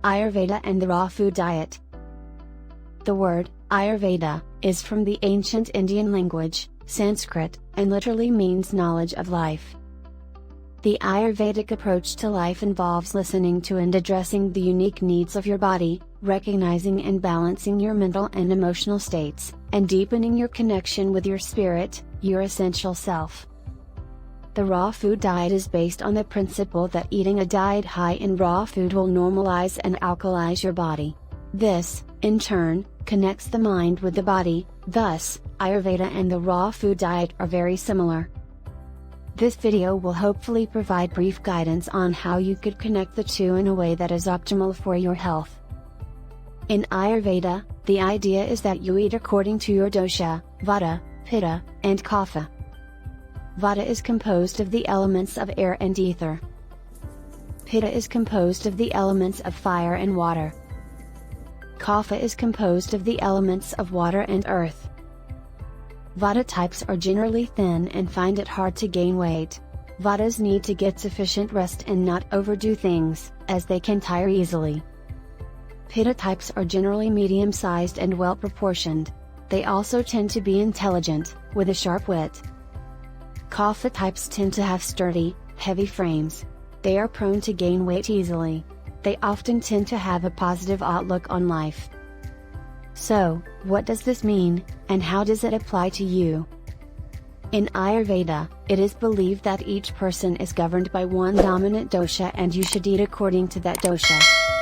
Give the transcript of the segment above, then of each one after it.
Ayurveda and the raw food diet. The word, Ayurveda, is from the ancient Indian language, Sanskrit, and literally means knowledge of life. The Ayurvedic approach to life involves listening to and addressing the unique needs of your body, recognizing and balancing your mental and emotional states, and deepening your connection with your spirit, your essential self. The raw food diet is based on the principle that eating a diet high in raw food will normalize and alkalize your body. This, in turn, connects the mind with the body, thus, Ayurveda and the raw food diet are very similar. This video will hopefully provide brief guidance on how you could connect the two in a way that is optimal for your health. In Ayurveda, the idea is that you eat according to your dosha, vata, pitta, and kapha. Vata is composed of the elements of air and ether. Pitta is composed of the elements of fire and water. Kapha is composed of the elements of water and earth. Vata types are generally thin and find it hard to gain weight. Vatas need to get sufficient rest and not overdo things, as they can tire easily. Pitta types are generally medium-sized and well-proportioned. They also tend to be intelligent, with a sharp wit. Kapha types tend to have sturdy, heavy frames. They are prone to gain weight easily. They often tend to have a positive outlook on life. So, what does this mean, and how does it apply to you? In Ayurveda, it is believed that each person is governed by one dominant dosha and you should eat according to that dosha.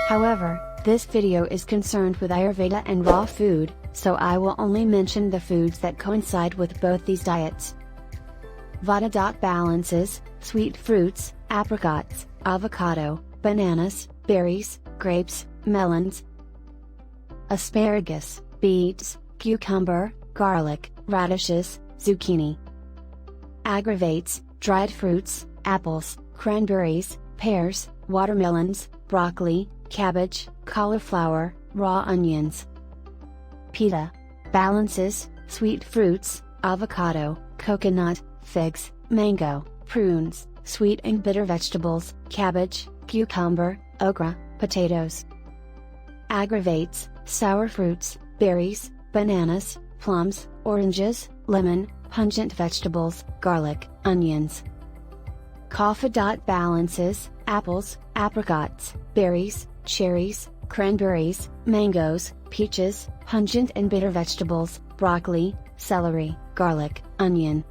However, this video is concerned with Ayurveda and raw food, so I will only mention the foods that coincide with both these diets. Vata. Balances, sweet fruits, apricots, avocado, bananas, berries, grapes, melons, asparagus, beets, cucumber, garlic, radishes, zucchini. Aggravates, dried fruits, apples, cranberries, pears, watermelons, broccoli, cabbage, cauliflower, raw onions. Pitta. Balances, sweet fruits, avocado, coconut, figs, mango, prunes, sweet and bitter vegetables, cabbage, cucumber, okra, potatoes. Aggravates, sour fruits, berries, bananas, plums, oranges, lemon, pungent vegetables, garlic, onions. Kapha. Balances, apples, apricots, berries, cherries, cranberries, mangoes, peaches, pungent and bitter vegetables, broccoli, celery, garlic, onion.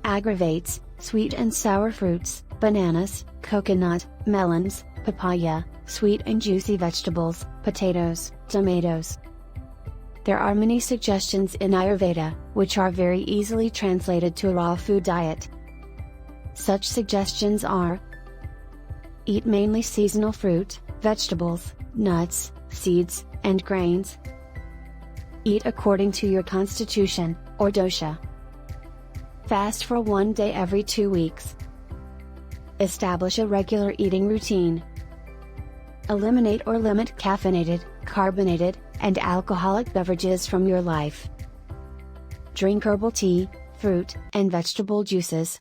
Aggravates, sweet and sour fruits, bananas, coconut, melons, papaya, sweet and juicy vegetables, potatoes, tomatoes. There are many suggestions in Ayurveda, which are very easily translated to a raw food diet. Such suggestions are: eat mainly seasonal fruit, vegetables, nuts, seeds, and grains. Eat according to your constitution, or dosha. Fast for 1 day every 2 weeks. Establish a regular eating routine. Eliminate or limit caffeinated, carbonated, and alcoholic beverages from your life. Drink herbal tea, fruit and vegetable juices,